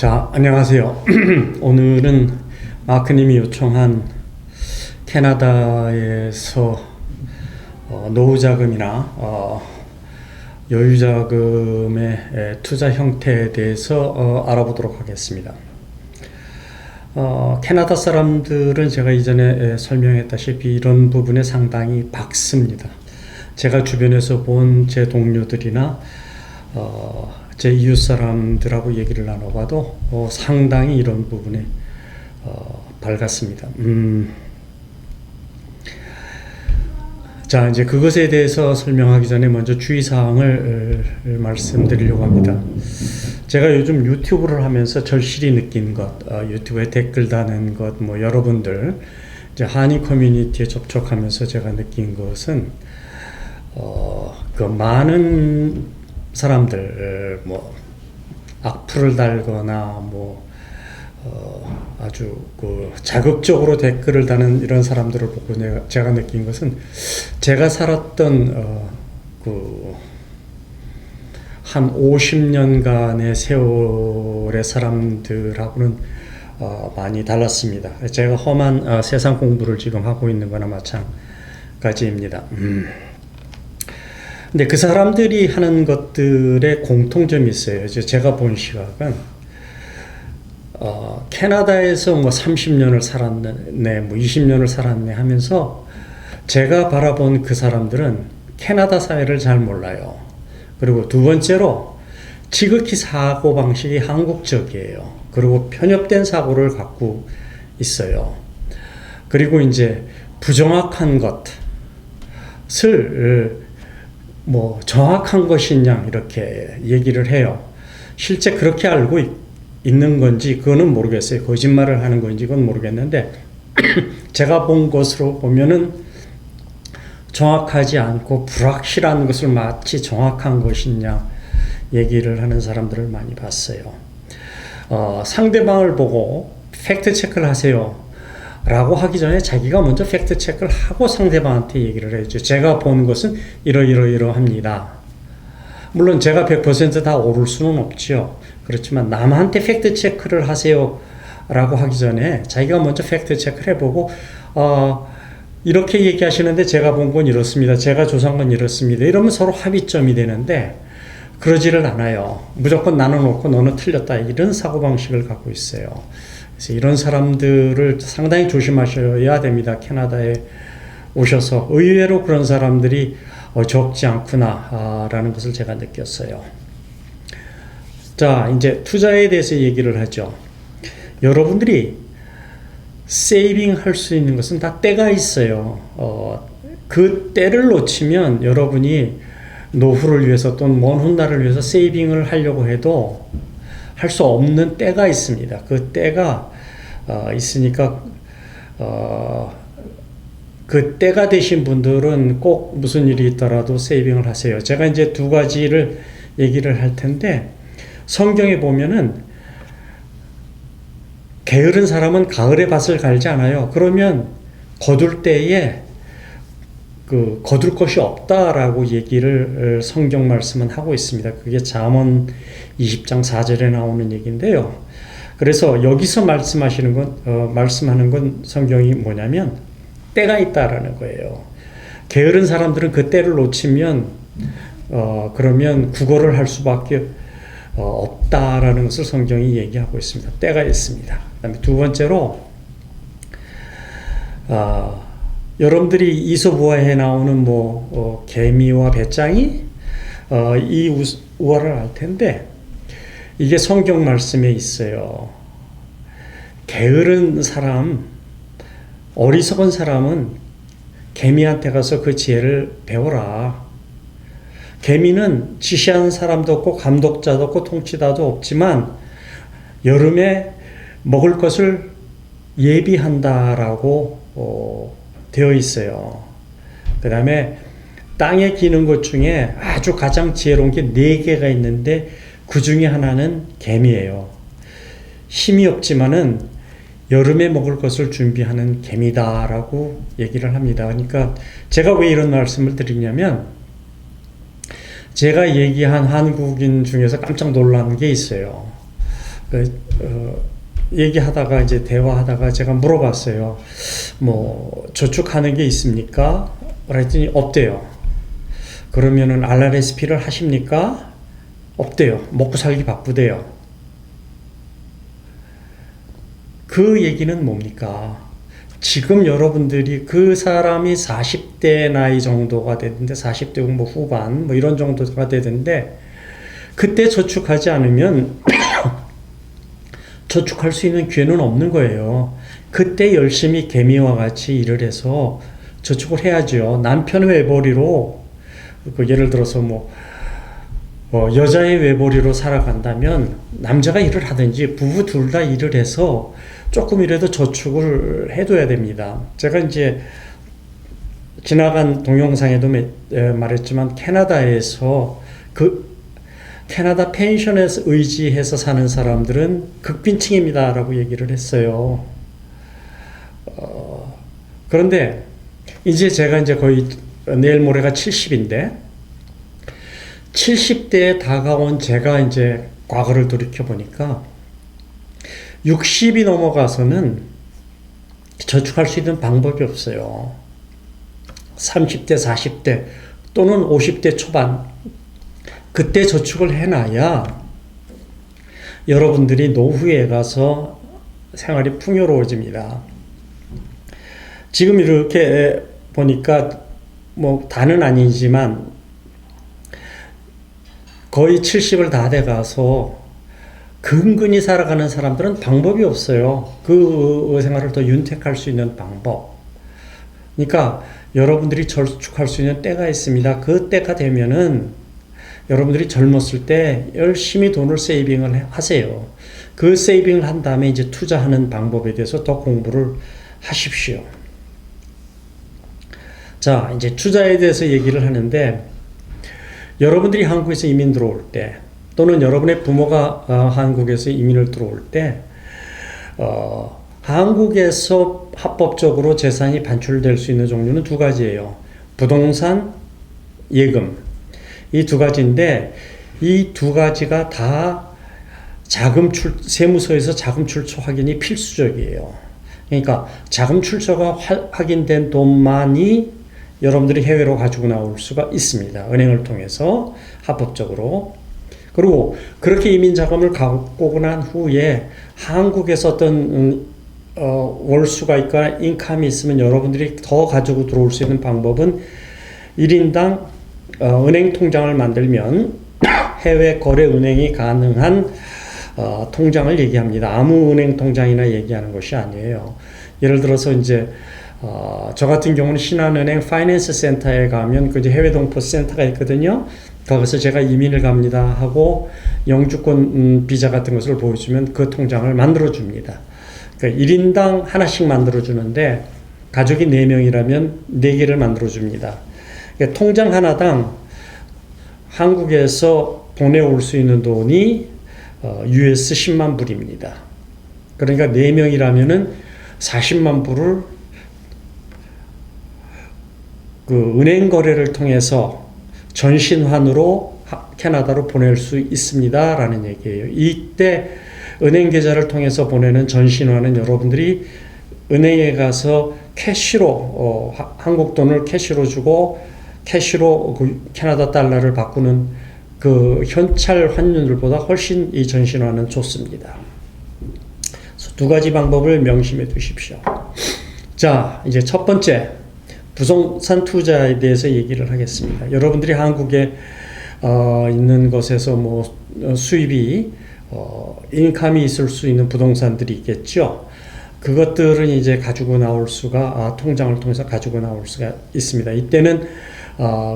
자, 안녕하세요. 오늘은 마크님이 요청한 캐나다에서 노후자금이나 여유자금의 투자 형태에 대해서 알아보도록 하겠습니다. 캐나다 사람들은 제가 이전에 설명했다시피 이런 부분에 상당히 박습니다. 제가 주변에서 본 제 동료들이나 제 이웃 사람들하고 얘기를 나눠봐도 상당히 이런 부분에 밝았습니다. 자, 이제 그것에 대해서 설명하기 전에 먼저 주의사항을 말씀드리려고 합니다. 제가 요즘 유튜브를 하면서 절실히 느낀 것, 유튜브에 댓글 다는 것, 여러분들 이제 한인 커뮤니티에 접촉하면서 제가 느낀 것은 그 많은 사람들 악플을 달거나 아주 자극적으로 댓글을 다는 이런 사람들을 보고 제가 느낀 것은 제가 살았던 한 50년간의 세월의 사람들하고는 많이 달랐습니다. 제가 험한 세상 공부를 지금 하고 있는 거나 마찬가지입니다. 근데 그 사람들이 하는 것들의 공통점이 있어요. 제가 본 시각은 캐나다에서 30년을 살았네, 20년을 살았네 하면서 제가 바라본 그 사람들은 캐나다 사회를 잘 몰라요. 그리고 두 번째로 지극히 사고방식이 한국적이에요. 그리고 편협된 사고를 갖고 있어요. 그리고 이제 부정확한 것을 정확한 것이냐 이렇게 얘기를 해요. 실제 그렇게 알고 있는 건지 그거는 모르겠어요. 거짓말을 하는 건지 그건 모르겠는데 제가 본 것으로 보면은 정확하지 않고 불확실한 것을 마치 정확한 것이냐 얘기를 하는 사람들을 많이 봤어요. 상대방을 보고 팩트 체크를 하세요 라고 하기 전에 자기가 먼저 팩트 체크를 하고 상대방한테 얘기를 해야죠. 제가 본 것은 이러이러이러합니다. 물론 제가 100% 다 옳을 수는 없죠. 그렇지만 남한테 팩트 체크를 하세요 라고 하기 전에 자기가 먼저 팩트 체크를 해보고 이렇게 얘기하시는데 제가 본 건 이렇습니다. 제가 조사한 건 이렇습니다. 이러면 서로 합의점이 되는데 그러지를 않아요. 무조건 나는 옳고 너는 틀렸다. 이런 사고방식을 갖고 있어요. 그래서 이런 사람들을 상당히 조심하셔야 됩니다. 캐나다에 오셔서 의외로 그런 사람들이 적지 않구나 라는 것을 제가 느꼈어요. 자, 이제 투자에 대해서 얘기를 하죠. 여러분들이 세이빙 할 수 있는 것은 다 때가 있어요. 그 때를 놓치면 여러분이 노후를 위해서 또는 먼 훗날을 위해서 세이빙을 하려고 해도 할 수 없는 때가 있습니다. 그 때가 있으니까 그 때가 되신 분들은 꼭 무슨 일이 있더라도 세이빙을 하세요. 제가 이제 두 가지를 얘기를 할 텐데 성경에 보면은 게으른 사람은 가을에 밭을 갈지 않아요. 그러면 거둘 때에 거둘 것이 없다라고 얘기를 성경 말씀은 하고 있습니다. 그게 잠언 20장 4절에 나오는 얘기인데요. 그래서 여기서 말씀하는 건 성경이 뭐냐면 때가 있다라는 거예요. 게으른 사람들은 그 때를 놓치면 그러면 구걸을 할 수밖에 없다라는 것을 성경이 얘기하고 있습니다. 때가 있습니다. 그다음에 두 번째로 여러분들이 이솝우화에 나오는 개미와 배짱이 이 우화를 알 텐데 이게 성경 말씀에 있어요. 게으른 사람, 어리석은 사람은 개미한테 가서 그 지혜를 배워라. 개미는 지시하는 사람도 없고 감독자도 없고 통치자도 없지만 여름에 먹을 것을 예비한다라고 되어 있어요. 그 다음에 땅에 기는 것 중에 아주 가장 지혜로운 게 4개가 있는데 그 중에 하나는 개미예요. 힘이 없지만은 여름에 먹을 것을 준비하는 개미다라고 얘기를 합니다. 그러니까 제가 왜 이런 말씀을 드리냐면 제가 얘기한 한국인 중에서 깜짝 놀란 게 있어요. 얘기하다가 이제 대화하다가 제가 물어봤어요. 뭐 저축하는 게 있습니까? 그랬더니 없대요. 그러면은 RRSP를 하십니까? 없대요. 먹고 살기 바쁘대요. 그 얘기는 뭡니까? 지금 여러분들이 그 사람이 40대 나이 정도가 되는데 40대 뭐 후반 뭐 이런 정도가 되는데 그때 저축하지 않으면 저축할 수 있는 기회는 없는 거예요. 그때 열심히 개미와 같이 일을 해서 저축을 해야죠. 남편 외벌이로 예를 들어서 여자의 외벌이로 살아간다면 남자가 일을 하든지 부부 둘 다 일을 해서 조금이라도 저축을 해둬야 됩니다. 제가 이제 지나간 동영상에도 말했지만 캐나다에서 캐나다 펜션에서 의지해서 사는 사람들은 극빈층입니다 라고 얘기를 했어요. 그런데 이제 제가 이제 거의 내일 모레가 70인데 70대에 다가온 제가 이제 과거를 돌이켜 보니까 60이 넘어가서는 저축할 수 있는 방법이 없어요. 30대, 40대 또는 50대 초반 그때 저축을 해놔야 여러분들이 노후에 가서 생활이 풍요로워집니다. 지금 이렇게 보니까 뭐 다는 아니지만 거의 70을 다 돼가서 근근히 살아가는 사람들은 방법이 없어요. 그 생활을 더 윤택할 수 있는 방법. 그러니까 여러분들이 저축할 수 있는 때가 있습니다. 그 때가 되면은 여러분들이 젊었을 때 열심히 돈을 세이빙을 하세요. 그 세이빙을 한 다음에 이제 투자하는 방법에 대해서 더 공부를 하십시오. 자, 이제 투자에 대해서 얘기를 하는데 여러분들이 한국에서 이민 들어올 때 또는 여러분의 부모가 한국에서 이민을 들어올 때 한국에서 합법적으로 재산이 반출될 수 있는 종류는 두 가지예요. 부동산, 예금. 이 두 가지인데 이 두 가지가 다 세무서에서 자금 출처 확인이 필수적이에요. 그러니까 자금 출처가 확인된 돈만이 여러분들이 해외로 가지고 나올 수가 있습니다. 은행을 통해서 합법적으로. 그리고 그렇게 이민 자금을 갖고 난 후에 한국에서 어떤 월수가 있거나 인컴이 있으면 여러분들이 더 가지고 들어올 수 있는 방법은 1인당 은행 통장을 만들면 해외 거래 은행이 가능한 통장을 얘기합니다. 아무 은행 통장이나 얘기하는 것이 아니에요. 예를 들어서 이제 저 같은 경우는 신한은행 파이낸스 센터에 가면 그 해외 동포 센터가 있거든요. 거기서 제가 이민을 갑니다 하고 영주권 비자 같은 것을 보여주면 그 통장을 만들어 줍니다. 그러니까 1인당 하나씩 만들어 주는데 가족이 4명이라면 4개를 만들어 줍니다. 그러니까 통장 하나당 한국에서 보내올 수 있는 돈이 US 10만 불입니다. 그러니까 4명이라면은 40만 불을 그 은행 거래를 통해서 전신환으로 캐나다로 보낼 수 있습니다 라는 얘기예요. 이때 은행 계좌를 통해서 보내는 전신환은 여러분들이 은행에 가서 캐시로 한국 돈을 캐시로 주고 캐시로 그 캐나다 달러를 바꾸는 그 현찰 환율보다 훨씬 이 전신환은 좋습니다. 그래서 두 가지 방법을 명심해 두십시오. 자, 이제 첫 번째 부동산 투자에 대해서 얘기를 하겠습니다. 여러분들이 한국에 있는 것에서 뭐 수입이 인컴이 있을 수 있는 부동산들이 있겠죠. 그것들은 이제 가지고 나올 수가 통장을 통해서 가지고 나올 수가 있습니다. 이때는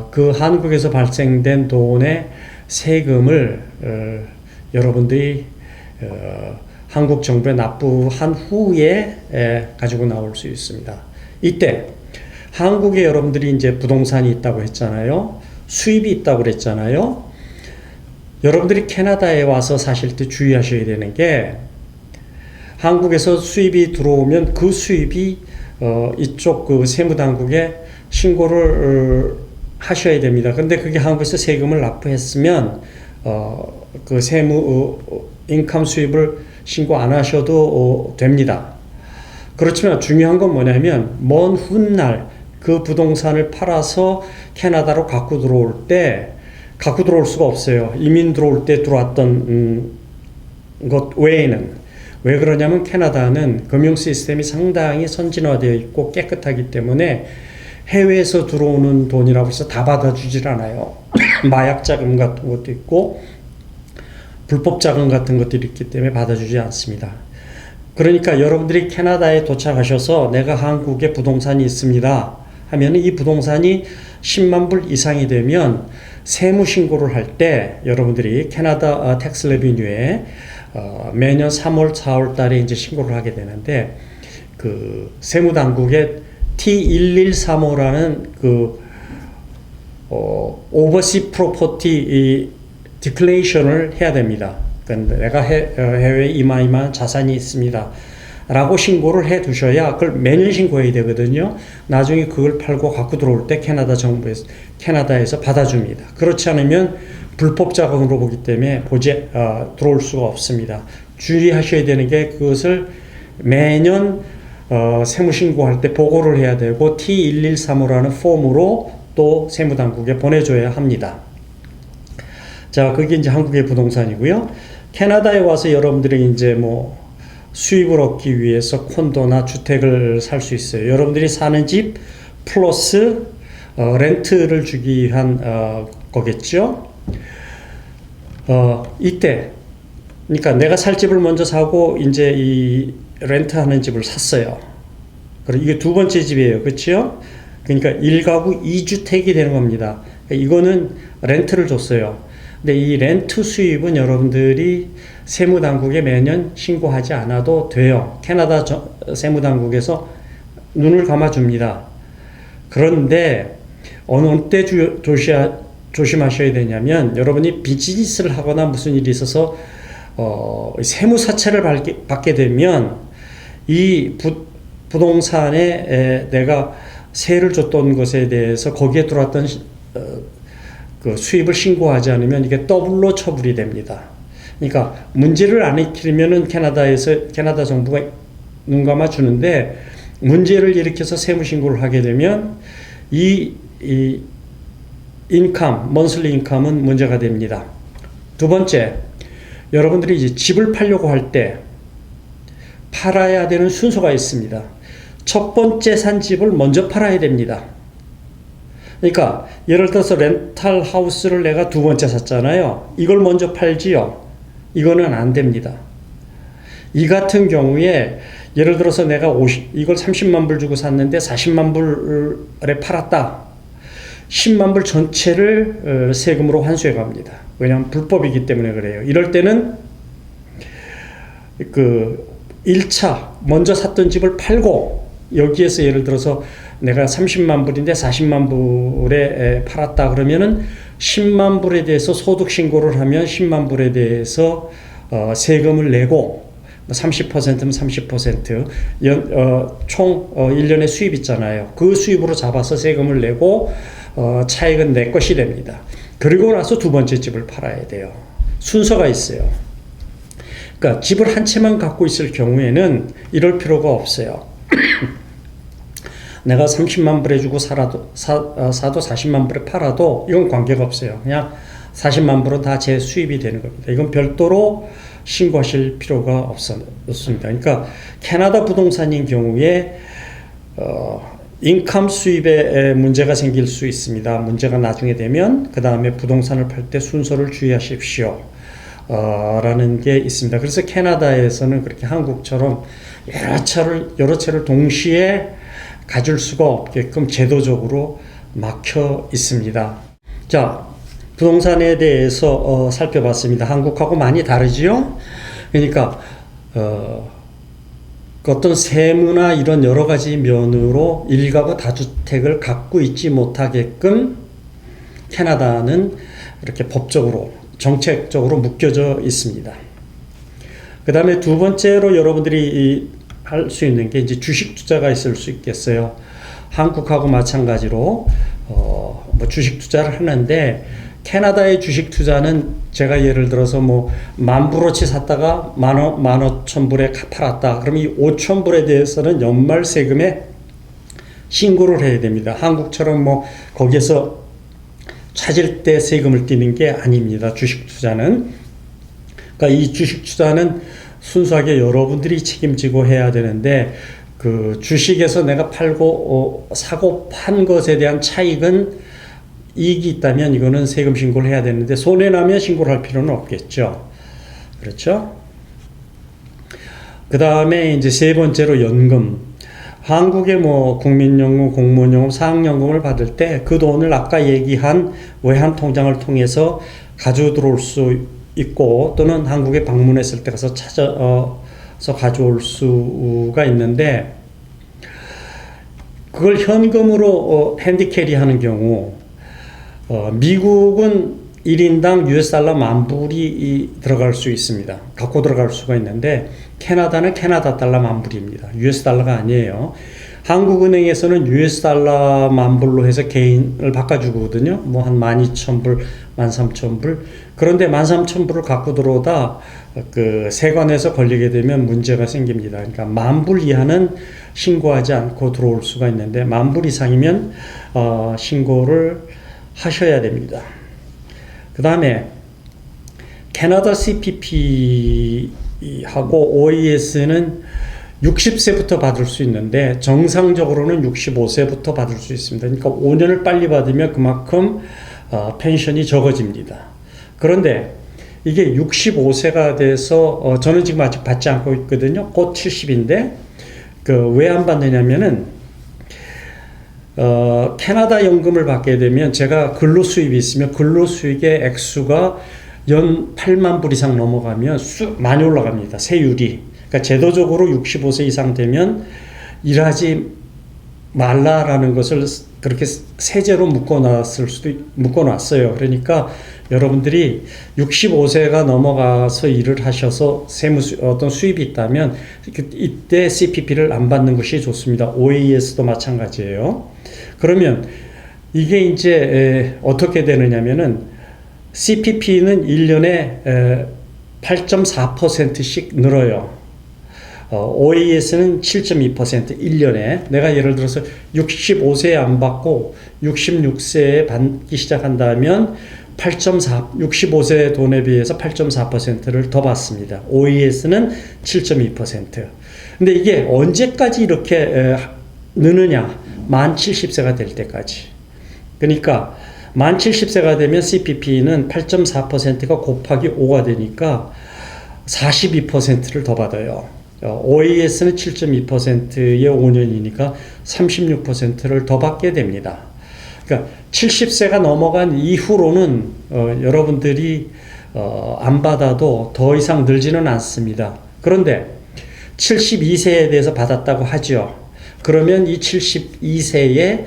그 한국에서 발생된 돈의 세금을 여러분들이 한국 정부에 납부한 후에 가지고 나올 수 있습니다. 이때 한국에 여러분들이 이제 부동산이 있다고 했잖아요. 수입이 있다고 그랬잖아요. 여러분들이 캐나다에 와서 사실 때 주의하셔야 되는 게 한국에서 수입이 들어오면 그 수입이 이쪽 그 세무당국에 신고를 하셔야 됩니다. 근데 그게 한국에서 세금을 납부했으면 그 세무 인컴 수입을 신고 안 하셔도 됩니다. 그렇지만 중요한 건 뭐냐면 먼 훗날 그 부동산을 팔아서 캐나다로 갖고 들어올 때 갖고 들어올 수가 없어요. 이민 들어올 때 들어왔던 것 외에는. 왜 그러냐면 캐나다는 금융 시스템이 상당히 선진화되어 있고 깨끗하기 때문에 해외에서 들어오는 돈이라고 해서 다 받아주질 않아요. 마약 자금 같은 것도 있고 불법 자금 같은 것들이 있기 때문에 받아주지 않습니다. 그러니까 여러분들이 캐나다에 도착하셔서 내가 한국에 부동산이 있습니다 하면 이 부동산이 10만 불 이상이 되면 세무 신고를 할 때 여러분들이 캐나다 텍스 레비뉴에 매년 3월, 4월 달에 이제 신고를 하게 되는데 그 세무 당국에 T1135라는 그 오버시 프로퍼티 디클레이션을 해야 됩니다. 그러니까 내가 해외에 이마이만 자산이 있습니다 라고 신고를 해 두셔야 그걸 매년 신고해야 되거든요. 나중에 그걸 팔고 갖고 들어올 때 캐나다에서 받아줍니다. 그렇지 않으면 불법 자금으로 보기 때문에 들어올 수가 없습니다. 주의하셔야 되는 게 그것을 매년 세무신고할 때 보고를 해야 되고 T1135라는 폼으로 또 세무당국에 보내줘야 합니다. 자, 그게 이제 한국의 부동산이고요. 캐나다에 와서 여러분들이 이제 뭐 수입을 얻기 위해서 콘도나 주택을 살 수 있어요. 여러분들이 사는 집 플러스 렌트를 주기 위한 거겠죠. 이때 그러니까 내가 살 집을 먼저 사고 이제 이 렌트하는 집을 샀어요. 그리고 이게 두 번째 집이에요. 그렇죠? 그러니까 1가구 2주택이 되는 겁니다. 그러니까 이거는 렌트를 줬어요. 근데 이 렌트 수입은 여러분들이 세무당국에 매년 신고하지 않아도 돼요. 캐나다 세무당국에서 눈을 감아줍니다. 그런데 어느 때 조심하셔야 되냐면 여러분이 비즈니스를 하거나 무슨 일이 있어서 세무사채를 받게 되면 이 부동산에 내가 세를 줬던 것에 대해서 거기에 들어왔던 그 수입을 신고하지 않으면 이게 더블로 처분이 됩니다. 그러니까 문제를 안 일으키면은 캐나다 정부가 눈 감아 주는데 문제를 일으켜서 세무 신고를 하게 되면 이 인컴, 먼슬리 인컴은 문제가 됩니다. 두 번째, 여러분들이 이제 집을 팔려고 할 때 팔아야 되는 순서가 있습니다. 첫 번째 산 집을 먼저 팔아야 됩니다. 그러니까 예를 들어서 렌탈 하우스를 내가 두 번째 샀잖아요. 이걸 먼저 팔지요. 이거는 안 됩니다. 이 같은 경우에 예를 들어서 내가 이걸 30만 불 주고 샀는데 40만 불에 팔았다. 10만 불 전체를 세금으로 환수해 갑니다. 왜냐하면 불법이기 때문에 그래요. 이럴 때는 그 1차 먼저 샀던 집을 팔고 여기에서 예를 들어서 내가 30만 불인데 40만 불에 팔았다 그러면은 10만 불에 대해서 소득 신고를 하면 10만 불에 대해서 세금을 내고 30%면 30% 총 1년의 수입 있잖아요. 그 수입으로 잡아서 세금을 내고 차익은 내 것이 됩니다. 그리고 나서 두 번째 집을 팔아야 돼요. 순서가 있어요. 그러니까 집을 한 채만 갖고 있을 경우에는 이럴 필요가 없어요. 내가 30만 불에 주고 사도 40만 불에 팔아도 이건 관계가 없어요. 그냥 40만 불은 다 제 수입이 되는 겁니다. 이건 별도로 신고하실 필요가 없습니다. 그러니까 캐나다 부동산인 경우에 인컴 수입에 문제가 생길 수 있습니다. 문제가 나중에 되면 그 다음에 부동산을 팔 때 순서를 주의하십시오. 라는 게 있습니다. 그래서 캐나다에서는 그렇게 한국처럼 여러 채를 동시에 가질 수가 없게끔 제도적으로 막혀 있습니다. 자, 부동산에 대해서 살펴봤습니다. 한국하고 많이 다르지요? 그러니까 어떤 세무나 이런 여러 가지 면으로 1가구 다주택을 갖고 있지 못하게끔 캐나다는 이렇게 법적으로 정책적으로 묶여져 있습니다. 그 다음에 두 번째로 여러분들이 할 수 있는 게 이제 주식 투자가 있을 수 있겠어요. 한국하고 마찬가지로 뭐 주식 투자를 하는데 캐나다의 주식 투자는 제가 예를 들어서 뭐 10,000불어치 샀다가 15,000불에 팔았다. 그럼 이 5,000불에 대해서는 연말 세금에 신고를 해야 됩니다. 한국처럼 뭐 거기에서 찾을 때 세금을 떼는 게 아닙니다. 주식 투자는. 그러니까 이 주식 투자는 순수하게 여러분들이 책임지고 해야 되는데 그 주식에서 내가 팔고 사고 판 것에 대한 차익은 이익이 있다면 이거는 세금 신고를 해야 되는데 손해나면 신고를 할 필요는 없겠죠. 그렇죠? 그 다음에 이제 세 번째로 연금. 한국의 뭐 국민연금, 공무원연금, 사학연금을 받을 때 그 돈을 아까 얘기한 외환 통장을 통해서 가져 들어올 수 있고 또는 한국에 방문했을 때 가서 찾아서 가져올 수가 있는데 그걸 현금으로 핸디캐리 하는 경우 미국은 1인당 US 달러 10,000불이 들어갈 수 있습니다. 갖고 들어갈 수가 있는데 캐나다는 캐나다 달러 10,000불입니다. US 달러가 아니에요. 한국은행에서는 US 달러 10,000불로 해서 개인을 바꿔주거든요. 뭐 한 12,000불, 13,000불. 그런데 13,000불을 갖고 들어오다 그 세관에서 걸리게 되면 문제가 생깁니다. 그러니까 10,000불 이하는 신고하지 않고 들어올 수가 있는데 10,000불 이상이면 신고를 하셔야 됩니다. 그 다음에 캐나다 CPP하고 OAS는 60세부터 받을 수 있는데 정상적으로는 65세부터 받을 수 있습니다. 그러니까 5년을 빨리 받으면 그만큼 펜션이 적어집니다. 그런데 이게 65세가 돼서 저는 지금 아직 받지 않고 있거든요. 곧 70인데 왜 안 받느냐면은 캐나다 연금을 받게 되면 제가 근로수입이 있으면 근로수익의 액수가 연 8만 불 이상 넘어가면 많이 올라갑니다. 세율이. 그러니까 제도적으로 65세 이상 되면 일하지 말라라는 것을 그렇게 세제로 묶어놨어요. 그러니까 여러분들이 65세가 넘어가서 일을 하셔서 어떤 수입이 있다면 이때 CPP를 안 받는 것이 좋습니다. OAS도 마찬가지예요. 그러면 이게 이제 어떻게 되느냐면은 CPP는 1년에 8.4%씩 늘어요. OAS는 7.2% 1년에 내가 예를 들어서 65세에 안 받고 66세에 받기 시작한다면 65세 돈에 비해서 8.4%를 더 받습니다. OAS는 7.2%. 근데 이게 언제까지 이렇게 느느냐? 만 70세가 될 때까지. 그러니까 만 70세가 되면 CPP는 8.4%가 곱하기 5가 되니까 42%를 더 받아요. OAS는 7.2%의 5년이니까 36%를 더 받게 됩니다. 그러니까 70세가 넘어간 이후로는 여러분들이 안 받아도 더 이상 늘지는 않습니다. 그런데 72세에 대해서 받았다고 하죠. 그러면 이 72세에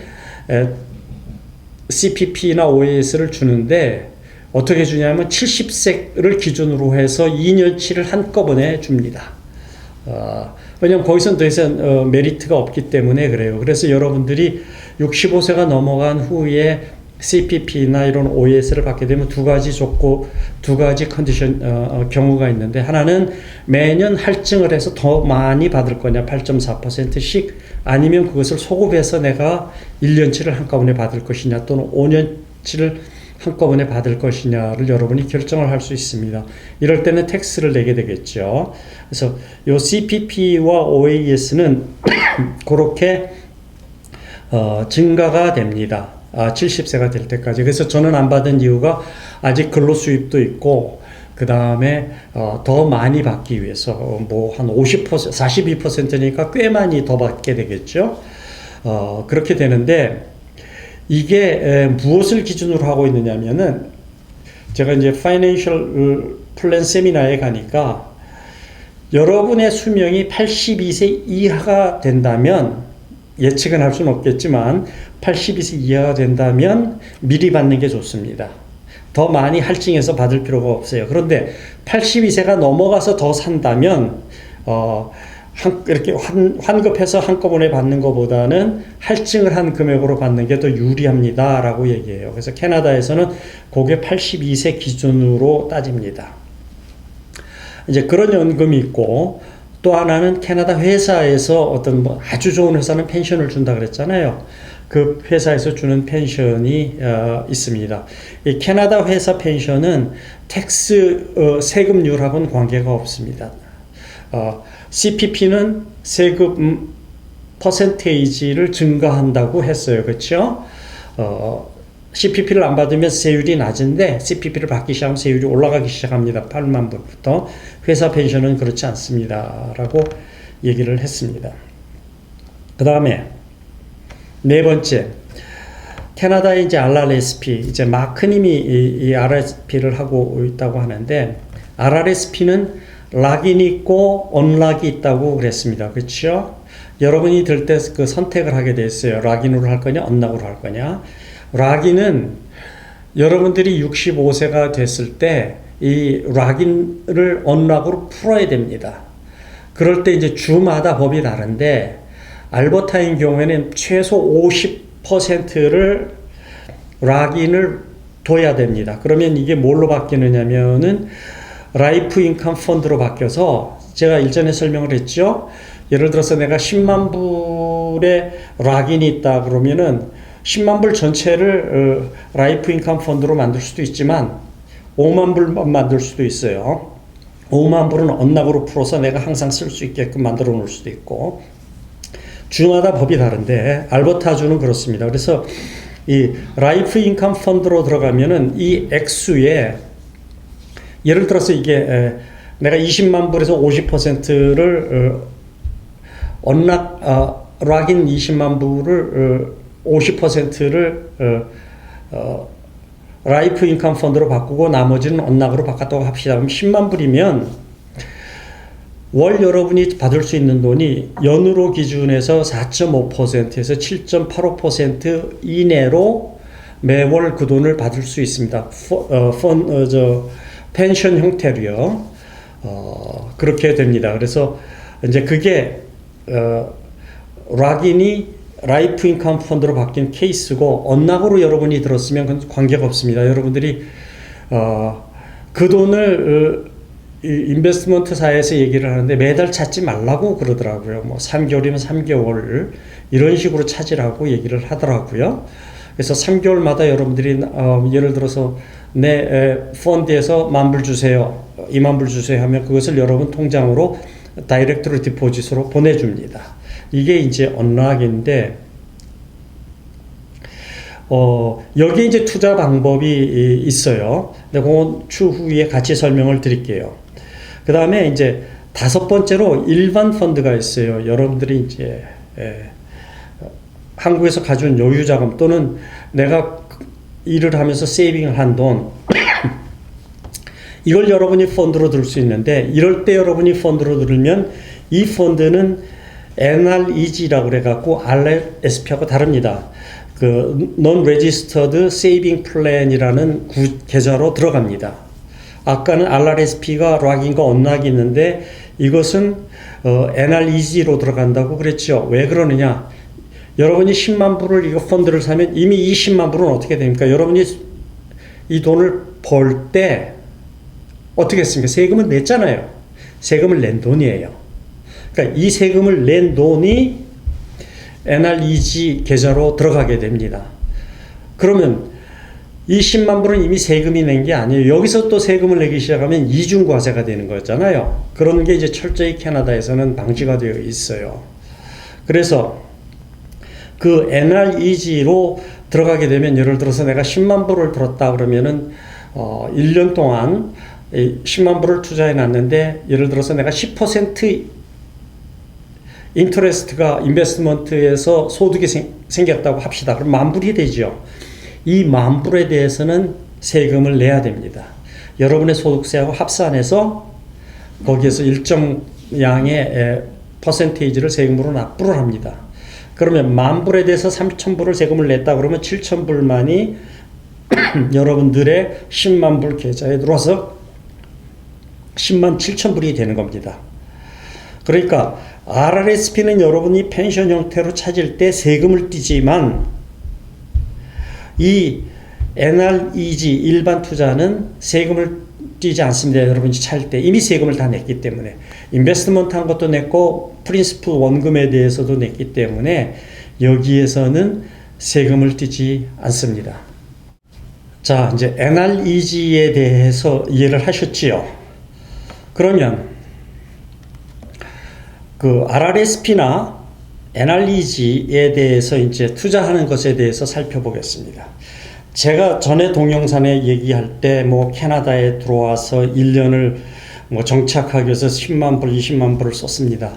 CPP나 OAS를 주는데 어떻게 주냐면 70세를 기준으로 해서 2년치를 한꺼번에 줍니다. 왜냐면 거기서는 더 이상 메리트가 없기 때문에 그래요. 그래서 여러분들이 65세가 넘어간 후에 CPP나 이런 OAS를 받게 되면 두 가지 컨디션 경우가 있는데 하나는 매년 할증을 해서 더 많이 받을 거냐 8.4%씩 아니면 그것을 소급해서 내가 1년치를 한꺼번에 받을 것이냐 또는 5년치를 한꺼번에 받을 것이냐를 여러분이 결정을 할 수 있습니다. 이럴 때는 텍스를 내게 되겠죠. 그래서 이 CPP와 OAS는 그렇게 증가가 됩니다. 70세가 될 때까지. 그래서 저는 안 받은 이유가 아직 근로수입도 있고 그 다음에 더 많이 받기 위해서 뭐 한 50%, 42%니까 꽤 많이 더 받게 되겠죠. 그렇게 되는데 이게 무엇을 기준으로 하고 있느냐면은 제가 이제 파이낸셜 플랜 세미나에 가니까 여러분의 수명이 82세 이하가 된다면 예측은 할 수는 없겠지만 82세 이하가 된다면 미리 받는 게 좋습니다. 더 많이 할증해서 받을 필요가 없어요. 그런데 82세가 넘어가서 더 산다면 이렇게 환급해서 한꺼번에 받는 것보다는 할증을 한 금액으로 받는 게 더 유리합니다라고 얘기해요. 그래서 캐나다에서는 그게 82세 기준으로 따집니다. 이제 그런 연금이 있고, 또 하나는 캐나다 회사에서 어떤 뭐 아주 좋은 회사는 펜션을 준다 그랬잖아요. 그 회사에서 주는 펜션이 있습니다. 이 캐나다 회사 펜션은 세금률하고는 관계가 없습니다. CPP는 세금 퍼센테이지를 증가한다고 했어요. 그렇죠? CPP를 안 받으면 세율이 낮은데 CPP를 받기 시작하면 세율이 올라가기 시작합니다. 8만 불부터. 회사 펜션은 그렇지 않습니다. 라고 얘기를 했습니다. 그 다음에 네 번째, 캐나다의 이제 RRSP, 이제 마크님이 이 RRSP를 하고 있다고 하는데, RRSP는 락인이 있고 언락이 있다고 그랬습니다. 그렇죠? 여러분이 들 때 그 선택을 하게 됐어요. 락인으로 할 거냐, 언락으로 할 거냐. 락인은 여러분들이 65세가 됐을 때 이 락인을 언락으로 풀어야 됩니다. 그럴 때 이제 주마다 법이 다른데, 알버타인 경우에는 최소 50%를 락인을 둬야 됩니다. 그러면 이게 뭘로 바뀌느냐면은 라이프 인컴 펀드로 바뀌어서, 제가 일전에 설명을 했죠. 예를 들어서 내가 10만 불의 락인이 있다 그러면은 10만 불 전체를 라이프 인컴 펀드로 만들 수도 있지만 5만 불만 만들 수도 있어요. 5만 불은 언락으로 풀어서 내가 항상 쓸 수 있게끔 만들어 놓을 수도 있고, 주마다 법이 다른데 알버타주는 그렇습니다. 그래서 이 라이프 인컴 펀드로 들어가면은 이 액수에, 예를 들어서 이게 내가 20만 불에서 50%를 락인 20만 불을 50%를 라이프 인컴 펀드로 바꾸고 나머지는 언락으로 바꿨다고 합시다. 그럼 10만 불이면 월 여러분이 받을 수 있는 돈이 연으로 기준해서 4.5%에서 7.85% 이내로 매월 그 돈을 받을 수 있습니다. 펜션 형태로요. 그렇게 됩니다. 그래서 이제 그게 락인이 라이프 인컴 펀드로 바뀐 케이스고, 언락으로 여러분이 들었으면 관계가 없습니다. 여러분들이 그 돈을 인베스트먼트사에서 얘기를 하는데 매달 찾지 말라고 그러더라고요. 뭐 3개월이면 3개월 이런 식으로 찾으라고 얘기를 하더라고요. 그래서 3개월마다 여러분들이 예를 들어서 내 펀드에서 10,000불 주세요, 20,000불 주세요 하면 그것을 여러분 통장으로 다이렉트로 디포짓으로 보내줍니다. 이게 이제 언락인데, 여기 이제 투자 방법이 있어요. 근데 그건 추후에 같이 설명을 드릴게요. 그 다음에 이제 다섯 번째로 일반 펀드가 있어요. 여러분들이 이제 한국에서 가져온 여유자금 또는 내가 일을 하면서 세이빙을 한 돈, 이걸 여러분이 펀드로 들 수 있는데, 이럴 때 여러분이 펀드로 들면 이 펀드는 NREG라고 그래갖고 RSP하고 다릅니다. 그 Non-Registered Saving Plan이라는 계좌로 들어갑니다. 아까는 RRSP가 락인과 언락이 있는데 이것은 NREG로 들어간다고 그랬죠. 왜 그러느냐? 여러분이 10만 불을 이거 펀드를 사면 이미 20만 불은 어떻게 됩니까? 여러분이 이 돈을 벌 때 어떻게 했습니까? 세금을 냈잖아요. 세금을 낸 돈이에요. 그러니까 이 세금을 낸 돈이 NREG 계좌로 들어가게 됩니다. 그러면 이 10만 불은 이미 세금이 낸 게 아니에요. 여기서 또 세금을 내기 시작하면 이중과세가 되는 거잖아요. 그런 게 이제 철저히 캐나다에서는 방지가 되어 있어요. 그래서 그 NREG로 들어가게 되면, 예를 들어서 내가 10만 불을 들었다 그러면은 1년 동안 10만 불을 투자해 놨는데, 예를 들어서 내가 10% 인터레스트가 인베스트먼트에서 소득이 생겼다고 합시다. 그럼 10,000불이 되죠. 이 10,000불에 대해서는 세금을 내야 됩니다. 여러분의 소득세하고 합산해서 거기에서 일정 양의 퍼센테이지를 세금으로 납부를 합니다. 그러면 10,000불에 대해서 3,000불을 세금을 냈다 그러면 7,000불만이 여러분들의 10만 불 계좌에 들어와서 107,000불이 되는 겁니다. 그러니까 RRSP는 여러분이 펜션 형태로 찾을 때 세금을 떼지만 이 NREG 일반 투자는 세금을 떼지 않습니다. 여러분이 찾을 때 이미 세금을 다 냈기 때문에 인베스트먼트 한 것도 냈고 프린시플 원금에 대해서도 냈기 때문에 여기에서는 세금을 떼지 않습니다. 자, 이제 NREG에 대해서 이해를 하셨지요? 그러면 그 RRSP나 NREG에 대해서 이제 투자하는 것에 대해서 살펴보겠습니다. 제가 전에 동영상에 얘기할 때 뭐 캐나다에 들어와서 1년을 뭐 정착하기 위해서 10만 불, 20만 불을 썼습니다.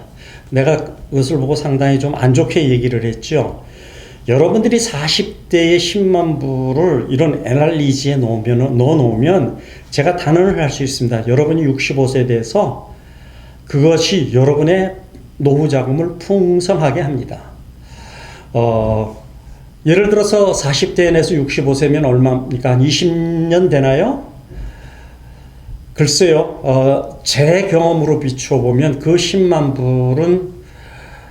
내가 그것을 보고 상당히 좀 안 좋게 얘기를 했죠. 여러분들이 40대에 10만 불을 이런 NREG에 넣어놓으면 제가 단언을 할 수 있습니다. 여러분이 65세에 대해서 그것이 여러분의 노후 자금을 풍성하게 합니다. 예를 들어서 40대에 내서 65세면 얼마입니까? 한 20년 되나요? 글쎄요. 제 경험으로 비추어 보면 그 10만 불은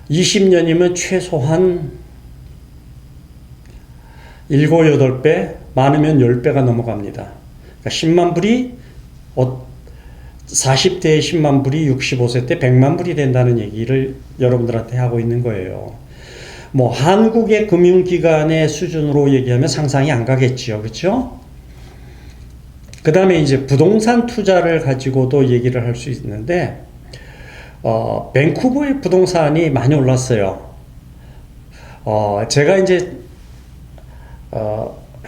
20년이면 최소한 7, 8배, 많으면 10배가 넘어갑니다. 그러니까 10만 불이 40대에 10만 불이 65세 때 100만 불이 된다는 얘기를 여러분들한테 하고 있는 거예요. 뭐 한국의 금융기관의 수준으로 얘기하면 상상이 안 가겠지요. 그렇죠? 그 다음에 이제 부동산 투자를 가지고도 얘기를 할 수 있는데 밴쿠버의 부동산이 많이 올랐어요. 제가 이제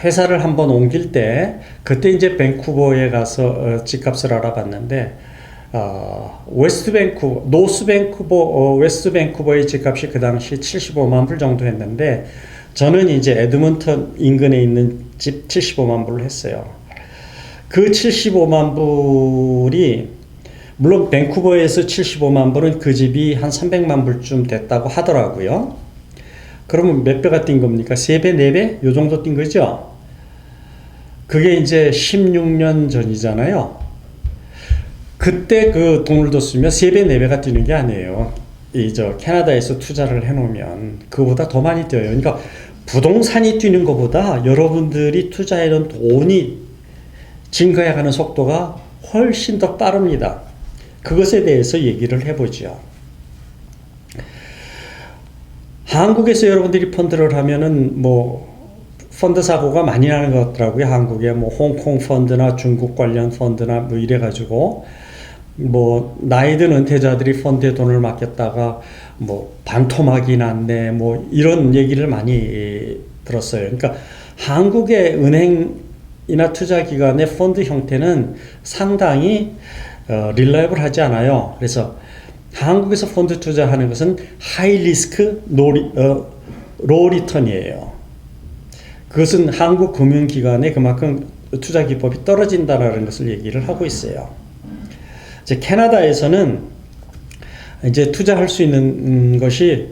회사를 한번 옮길 때 그때 이제 밴쿠버에 가서 집값을 알아봤는데 웨스트 밴쿠버의 집값이 그 당시 75만 불 정도 했는데 저는 이제 에드먼턴 인근에 있는 집 75만 불을 했어요. 그 75만 불이 물론 밴쿠버에서 75만 불은 그 집이 한 300만 불쯤 됐다고 하더라고요. 그러면 몇 배가 뛴 겁니까? 3배, 4배? 요 정도 뛴 거죠? 그게 이제 16년 전이잖아요. 그때 그 돈을 뒀으면 3배, 4배가 뛰는 게 아니에요. 캐나다에서 투자를 해놓으면 그거보다 더 많이 뛰어요. 그러니까 부동산이 뛰는 것보다 여러분들이 투자해놓은 돈이 증가해가는 속도가 훨씬 더 빠릅니다. 그것에 대해서 얘기를 해보죠. 한국에서 여러분들이 펀드를 하면은 뭐 펀드 사고가 많이 나는 것 같더라고요. 한국에 뭐 홍콩 펀드나 중국 관련 펀드나 뭐 이래가지고 뭐 나이든 은퇴자들이 펀드에 돈을 맡겼다가 뭐 반토막이 났네 뭐 이런 얘기를 많이 들었어요. 그러니까 한국의 은행이나 투자기관의 펀드 형태는 상당히 릴라이블하지 않아요. 그래서 한국에서 펀드 투자하는 것은 하이 리스크 로 리턴이에요. 그것은 한국 금융기관에 그만큼 투자 기법이 떨어진다라는 것을 얘기를 하고 있어요. 이제 캐나다에서는 이제 투자할 수 있는 것이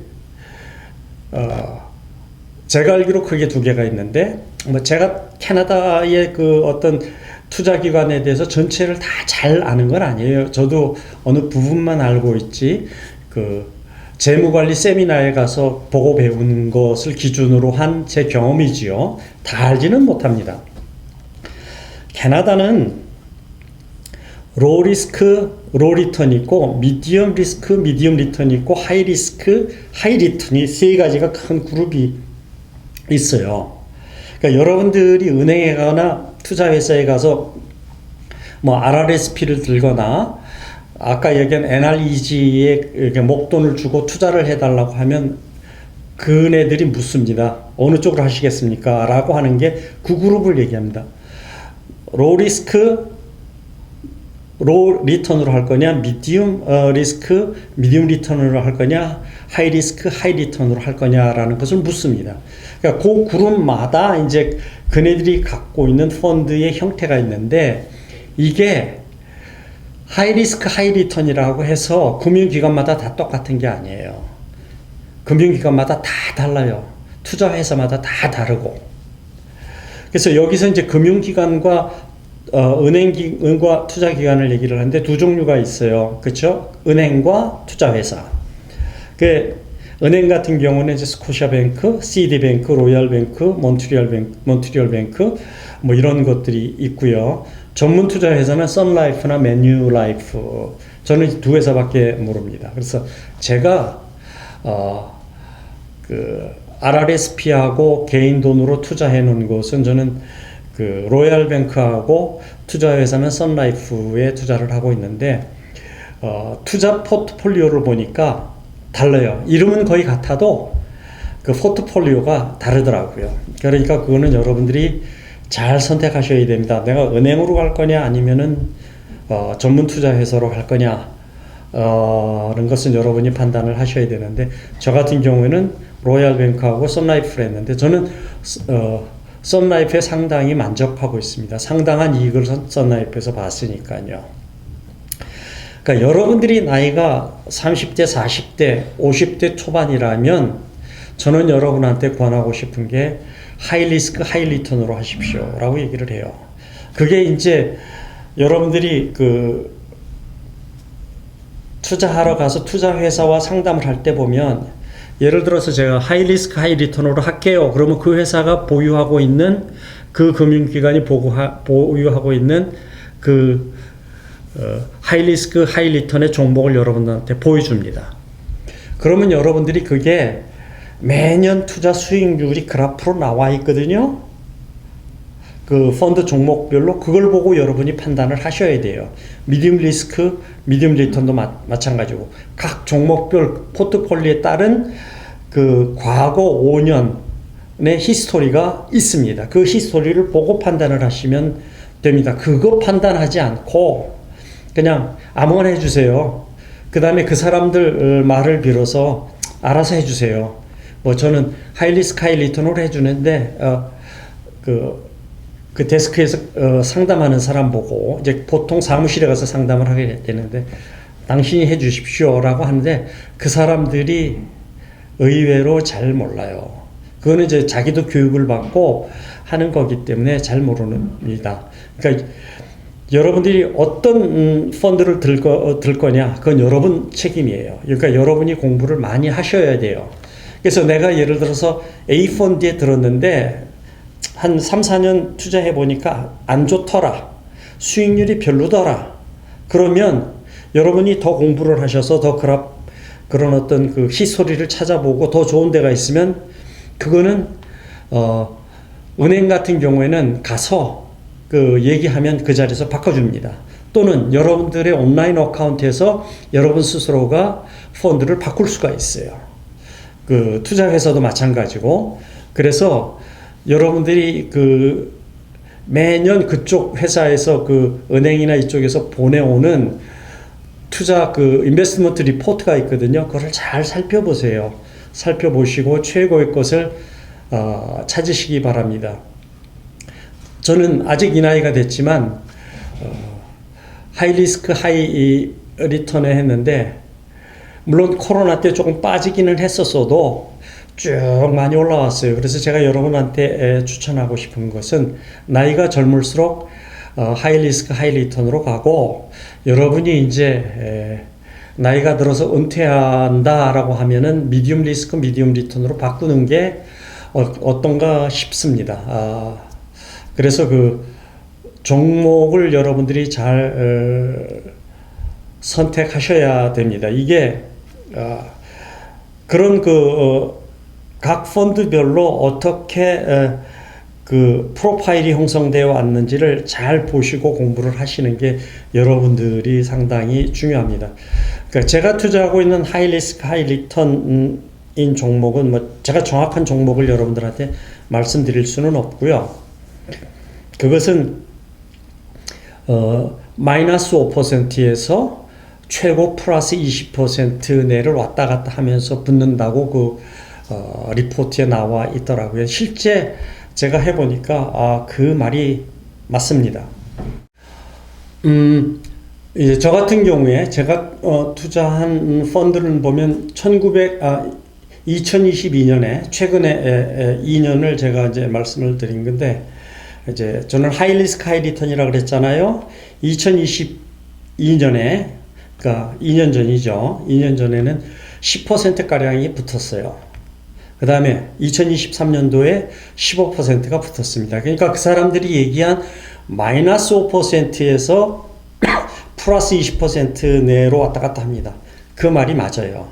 제가 알기로 크게 두 개가 있는데 뭐 제가 캐나다의 그 어떤 투자 기관에 대해서 전체를 다 잘 아는 건 아니에요. 저도 어느 부분만 알고 있지 그 재무관리 세미나에 가서 보고 배운 것을 기준으로 한 제 경험이지요. 다 알지는 못합니다. 캐나다는 로 리스크, 로 리턴이 있고 미디엄 리스크, 미디엄 리턴이 있고 하이 리스크, 하이 리턴이 세 가지가 큰 그룹이 있어요. 그러니까 여러분들이 은행에 가거나 투자회사에 가서 뭐 RRSP를 들거나 아까 얘기한 NREG에 목돈을 주고 투자를 해달라고 하면 그네들이 묻습니다. 어느 쪽으로 하시겠습니까? 라고 하는 게 그 그룹을 얘기합니다. 로 리스크, 로 리턴으로 할 거냐, 미디움 리스크, 미디움 리턴으로 할 거냐, 하이 리스크, 하이 리턴으로 할 거냐라는 것을 묻습니다. 그러니까 그 그룹마다 이제 그네들이 갖고 있는 펀드의 형태가 있는데 이게 하이 리스크, 하이 리턴이라고 해서 금융기관마다 다 똑같은 게 아니에요. 금융기관마다 다 달라요. 투자회사마다 다 다르고. 그래서 여기서 이제 금융기관과 은행과 투자기관을 얘기를 하는데 두 종류가 있어요. 그렇죠? 은행과 투자회사. 그 은행 같은 경우는 이제 스코샤뱅크, 시티뱅크, 로얄뱅크, 몬트리올뱅크 뭐 이런 것들이 있고요. 전문 투자 회사는 선라이프나 메뉴라이프, 저는 두 회사밖에 모릅니다. 그래서 제가 그 RRSP하고 개인 돈으로 투자해 놓은 것은 저는 그 로얄뱅크하고 투자 회사는 선라이프에 투자를 하고 있는데 투자 포트폴리오를 보니까 달라요. 이름은 거의 같아도 그 포트폴리오가 다르더라고요. 그러니까 그거는 여러분들이 잘 선택하셔야 됩니다. 내가 은행으로 갈 거냐 아니면은 전문 투자 회사로 갈 거냐 그런 것은 여러분이 판단을 하셔야 되는데, 저 같은 경우에는 로얄뱅크하고 선라이프를 했는데 저는 선라이프에 상당히 만족하고 있습니다. 상당한 이익을 선라이프에서 봤으니까요. 그러니까 여러분들이 나이가 30대, 40대, 50대 초반이라면 저는 여러분한테 권하고 싶은 게 하이리스크 하이리턴으로 하십시오 라고 얘기를 해요. 그게 이제 여러분들이 그 투자하러 가서 투자회사와 상담을 할 때 보면, 예를 들어서 제가 하이리스크 하이리턴으로 할게요. 그러면 그 회사가 보유하고 있는, 그 금융기관이 보유하고 있는 그 하이리스크 하이리턴의 종목을 여러분들한테 보여줍니다. 그러면 여러분들이 그게 매년 투자 수익률이 그래프로 나와 있거든요. 그 펀드 종목별로 그걸 보고 여러분이 판단을 하셔야 돼요. 미디움 리스크, 미디움 리턴도 마찬가지고 각 종목별 포트폴리오에 따른 그 과거 5년의 히스토리가 있습니다. 그 히스토리를 보고 판단을 하시면 됩니다. 그거 판단하지 않고 그냥 아무거나 해주세요. 그 다음에 그 사람들 말을 빌어서 알아서 해주세요. 뭐 저는 하이리스크 하이리턴으로 해주는데 그 데스크에서 상담하는 사람 보고 이제 보통 사무실에 가서 상담을 하게 되는데, 당신이 해주십시오 라고 하는데 그 사람들이 의외로 잘 몰라요. 그거는 이제 자기도 교육을 받고 하는 거기 때문에 잘 모릅니다. 그러니까 여러분들이 어떤 펀드를 들 거냐, 그건 여러분 책임이에요. 그러니까 여러분이 공부를 많이 하셔야 돼요. 그래서 내가 예를 들어서 A 펀드에 들었는데 한 3, 4년 투자해 보니까 안 좋더라, 수익률이 별로더라, 그러면 여러분이 더 공부를 하셔서 더 그런 어떤 그 히스토리를 찾아보고 더 좋은 데가 있으면 그거는 은행 같은 경우에는 가서 그 얘기하면 그 자리에서 바꿔줍니다. 또는 여러분들의 온라인 어카운트에서 여러분 스스로가 펀드를 바꿀 수가 있어요. 그 투자회사도 마찬가지고. 그래서 여러분들이 그 매년 그쪽 회사에서 그 은행이나 이쪽에서 보내오는 투자 그 인베스트먼트 리포트가 있거든요. 그걸 잘 살펴보세요. 살펴보시고 최고의 것을 찾으시기 바랍니다. 저는 아직 이 나이가 됐지만 하이리스크 하이 리턴을 했는데, 물론 코로나 때 조금 빠지기는 했었어도 쭉 많이 올라왔어요. 그래서 제가 여러분한테 추천하고 싶은 것은 나이가 젊을수록 하이리스크 하이리턴으로 가고, 여러분이 이제 나이가 들어서 은퇴한다라고 하면은 미디움 리스크 미디움 리턴으로 바꾸는 게 어떤가 싶습니다. 그래서 그 종목을 여러분들이 잘 선택하셔야 됩니다. 이게 그런 각 펀드별로 어떻게 그 프로파일이 형성되어 왔는지를 잘 보시고 공부를 하시는 게 여러분들이 상당히 중요합니다. 그러니까 제가 투자하고 있는 하이리스크 하이리턴인 종목은 뭐 제가 정확한 종목을 여러분들한테 말씀드릴 수는 없고요. 그것은 마이너스 5%에서 최고 플러스 20% 내를 왔다 갔다 하면서 붙는다고 그 리포트에 나와 있더라고요. 실제 제가 해보니까 그 말이 맞습니다. 이제 저 같은 경우에 제가 투자한 펀드를 보면 2022년에 최근에 2년을 제가 이제 말씀을 드린 건데, 이제 저는 하이리스크 하이리턴이라고 그랬잖아요. 2022년에, 그러니까 2년 전이죠. 2년 전에는 10%가량이 붙었어요. 그 다음에 2023년도에 15%가 붙었습니다. 그러니까 그 사람들이 얘기한 마이너스 5%에서 플러스 20% 내로 왔다 갔다 합니다. 그 말이 맞아요.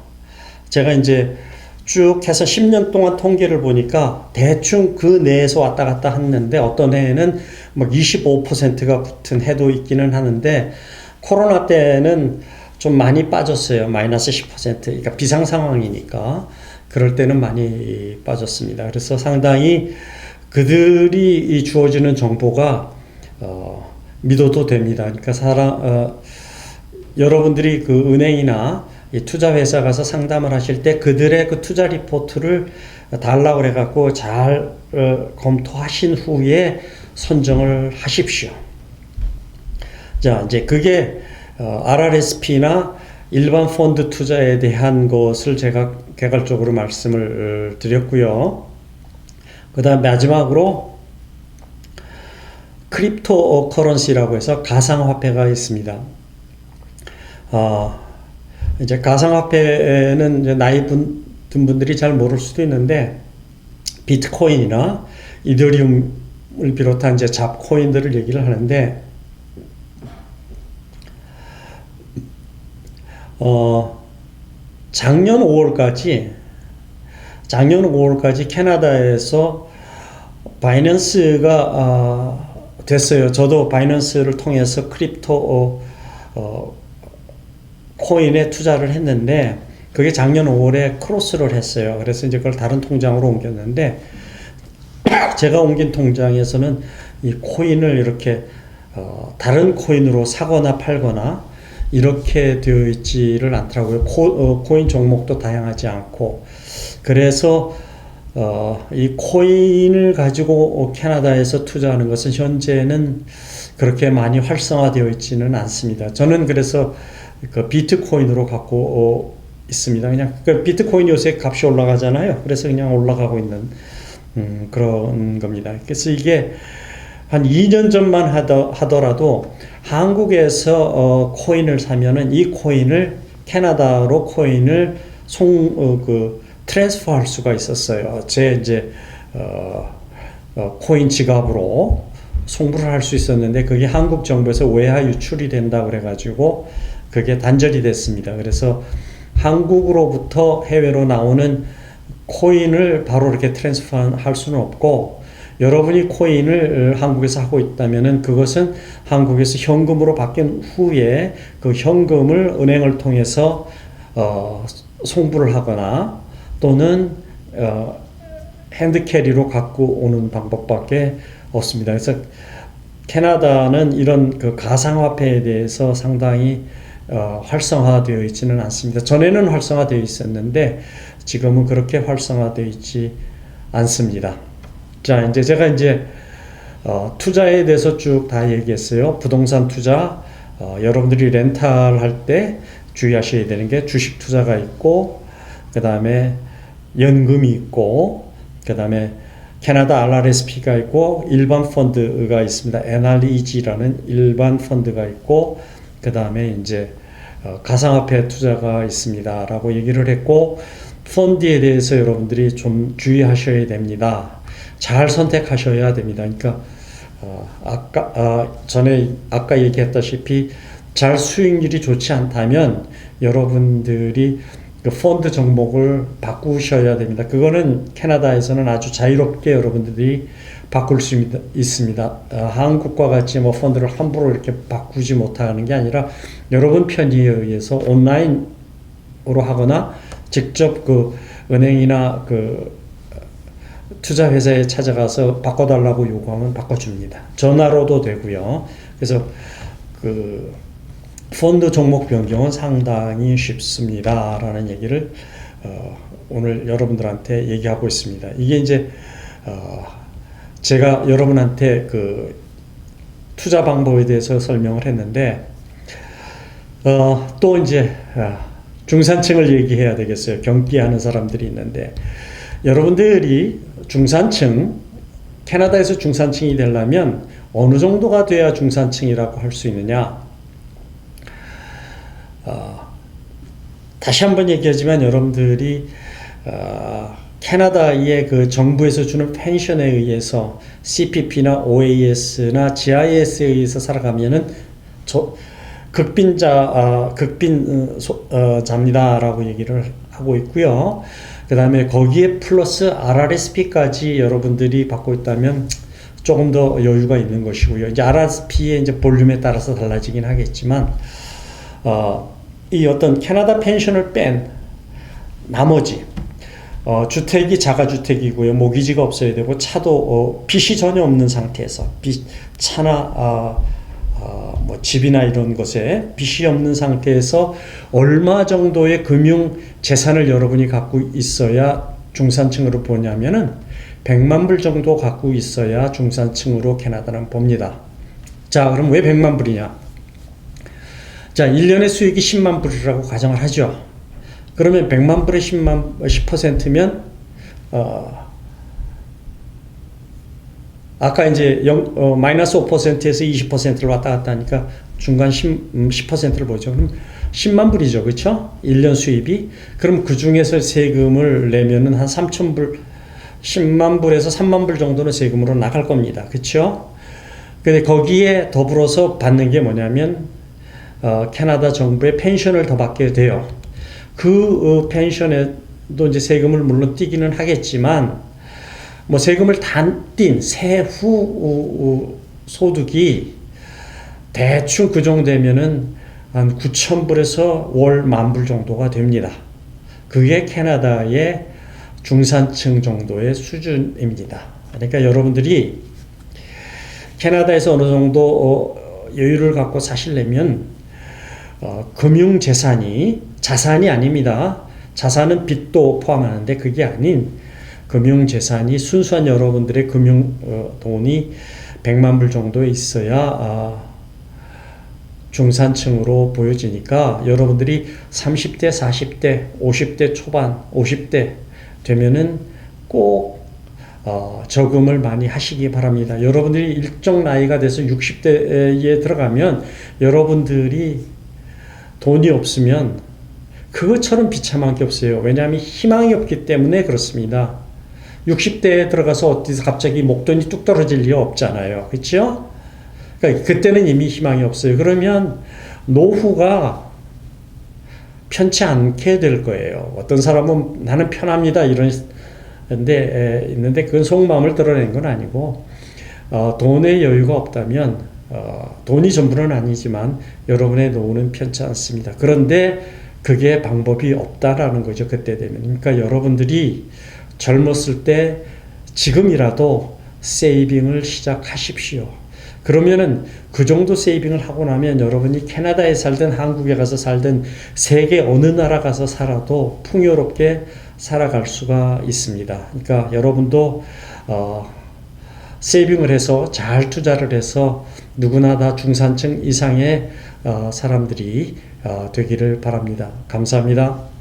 제가 이제 쭉 해서 10년 동안 통계를 보니까 대충 그 내에서 왔다 갔다 했는데 어떤 해에는 막 25%가 붙은 해도 있기는 하는데 코로나 때는 좀 많이 빠졌어요. 마이너스 10%. 그러니까 비상 상황이니까 그럴 때는 많이 빠졌습니다. 그래서 상당히 그들이 주어지는 정보가 믿어도 됩니다. 그러니까 여러분들이 그 은행이나 투자 회사 가서 상담을 하실 때 그들의 그 투자 리포트를 달라고 그래갖고 잘 검토하신 후에 선정을 하십시오. 자, 이제 그게 RRSP나 일반 펀드 투자에 대한 것을 제가 개괄적으로 말씀을 드렸고요. 그 다음 마지막으로 크립토 커런시라고 해서 가상화폐가 있습니다. 이제 가상화폐는 이제 나이 든 분들이 잘 모를 수도 있는데 비트코인이나 이더리움을 비롯한 이제 잡코인들을 얘기를 하는데 작년 5월까지 캐나다에서 바이낸스가 됐어요. 저도 바이낸스를 통해서 크립토 코인에 투자를 했는데 그게 작년 5월에 크로스를 했어요. 그래서 이제 그걸 다른 통장으로 옮겼는데 제가 옮긴 통장에서는 이 코인을 이렇게 다른 코인으로 사거나 팔거나 이렇게 되어 있지를 않더라고요. 코인 종목도 다양하지 않고 그래서 이 코인을 가지고 캐나다에서 투자하는 것은 현재는 그렇게 많이 활성화되어 있지는 않습니다. 저는 그래서 그 비트코인으로 갖고 있습니다. 그냥 그 비트코인 요새 값이 올라가잖아요. 그래서 그냥 올라가고 있는 그런 겁니다. 그래서 이게 한 2년 전만 하더라도 한국에서 코인을 사면은 이 코인을 캐나다로 코인을 트랜스퍼 할 수가 있었어요. 제 이제 코인 지갑으로 송부를 할 수 있었는데 그게 한국 정부에서 외화 유출이 된다 그래가지고 그게 단절이 됐습니다. 그래서 한국으로부터 해외로 나오는 코인을 바로 이렇게 트랜스퍼 할 수는 없고 여러분이 코인을 한국에서 하고 있다면은 그것은 한국에서 현금으로 바뀐 후에 그 현금을 은행을 통해서 송부를 하거나 또는 핸드캐리로 갖고 오는 방법밖에 없습니다. 그래서 캐나다는 이런 그 가상화폐에 대해서 상당히 활성화되어 있지는 않습니다. 전에는 활성화되어 있었는데 지금은 그렇게 활성화되어 있지 않습니다. 자, 이제 제가 투자에 대해서 쭉 다 얘기했어요. 부동산 투자, 여러분들이 렌탈 할 때 주의하셔야 되는 게 주식 투자가 있고, 그 다음에 연금이 있고, 그 다음에 캐나다 RRSP가 있고, 일반 펀드가 있습니다. NREG라는 일반 펀드가 있고, 그 다음에 이제 가상화폐 투자가 있습니다. 라고 얘기를 했고, 펀드에 대해서 여러분들이 좀 주의하셔야 됩니다. 잘 선택하셔야 됩니다. 그러니까 아까 얘기했다시피 잘 수익률이 좋지 않다면 여러분들이 그 펀드 종목을 바꾸셔야 됩니다. 그거는 캐나다에서는 아주 자유롭게 여러분들이 바꿀 수 있습니다. 한국과 같이 뭐 펀드를 함부로 이렇게 바꾸지 못하는 게 아니라 여러분 편의에 의해서 온라인으로 하거나 직접 그 은행이나 그 투자 회사에 찾아가서 바꿔달라고 요구하면 바꿔줍니다. 전화로도 되고요. 그래서 그 펀드 종목 변경은 상당히 쉽습니다라는 얘기를 오늘 여러분들한테 얘기하고 있습니다. 이게 이제 제가 여러분한테 그 투자 방법에 대해서 설명을 했는데 또 이제 중산층을 얘기해야 되겠어요. 경기하는 사람들이 있는데 여러분들이 중산층, 캐나다에서 중산층이 되려면 어느 정도가 돼야 중산층이라고 할 수 있느냐? 다시 한번 얘기하지만 여러분들이 캐나다의 그 정부에서 주는 펜션에 의해서 CPP나 OAS나 GIS에 의해서 살아가면은 극빈자입니다라고 얘기를 하고 있고요. 그 다음에 거기에 플러스 RRSP까지 여러분들이 받고 있다면 조금 더 여유가 있는 것이고요. 이제 RRSP의 이제 볼륨에 따라서 달라지긴 하겠지만, 이 어떤 캐나다 펜션을 뺀 나머지, 주택이 자가주택이고요. 모기지가 없어야 되고, 차도, 빚이 전혀 없는 상태에서, 차나, 뭐 집이나 이런 것에 빚이 없는 상태에서 얼마 정도의 금융 재산을 여러분이 갖고 있어야 중산층으로 보냐면은 100만 불 정도 갖고 있어야 중산층으로 캐나다는 봅니다. 자, 그럼 왜 100만 불이냐? 자, 1년의 수익이 10만 불이라고 가정을 하죠. 그러면 100만 불의 10%면 아까 이제 마이너스 5%에서 20%를 왔다 갔다 하니까 중간 10%를 보죠. 그럼 10만 불이죠. 그렇죠? 1년 수입이. 그럼 그 중에서 세금을 내면은 한 3천 불, 10만 불에서 3만 불 정도는 세금으로 나갈 겁니다. 그렇죠? 근데 거기에 더불어서 받는 게 뭐냐면 캐나다 정부의 펜션을 더 받게 돼요. 그 펜션에도 이제 세금을 물론 떼기는 하겠지만 뭐 세금을 딴 세후 소득이 대충 그 정도 되면은 한 9,000불에서 월 10,000불 정도가 됩니다. 그게 캐나다의 중산층 정도의 수준입니다. 그러니까 여러분들이 캐나다에서 어느 정도 여유를 갖고 사시려면 금융재산이 자산이 아닙니다. 자산은 빚도 포함하는데 그게 아닌 금융재산이 순수한 여러분들의 금융 돈이 100만 불 정도 있어야 중산층으로 보여지니까 여러분들이 30대, 40대, 50대 초반, 50대 되면은 꼭 저금을 많이 하시기 바랍니다. 여러분들이 일정 나이가 돼서 60대에 들어가면 여러분들이 돈이 없으면 그것처럼 비참한 게 없어요. 왜냐하면 희망이 없기 때문에 그렇습니다. 60대에 들어가서 어디서 갑자기 목돈이 뚝 떨어질 리 없잖아요. 그렇죠? 그러니까 그때는 이미 희망이 없어요. 그러면 노후가 편치 않게 될 거예요. 어떤 사람은 나는 편합니다 이런 데 있는데 그건 속마음을 드러낸 건 아니고 돈의 여유가 없다면 돈이 전부는 아니지만 여러분의 노후는 편치 않습니다. 그런데 그게 방법이 없다라는 거죠. 그때 되면. 그러니까 여러분들이 젊었을 때 지금이라도 세이빙을 시작하십시오. 그러면은 그 정도 세이빙을 하고 나면 여러분이 캐나다에 살든 한국에 가서 살든 세계 어느 나라 가서 살아도 풍요롭게 살아갈 수가 있습니다. 그러니까 여러분도 세이빙을 해서 잘 투자를 해서 누구나 다 중산층 이상의 사람들이 되기를 바랍니다. 감사합니다.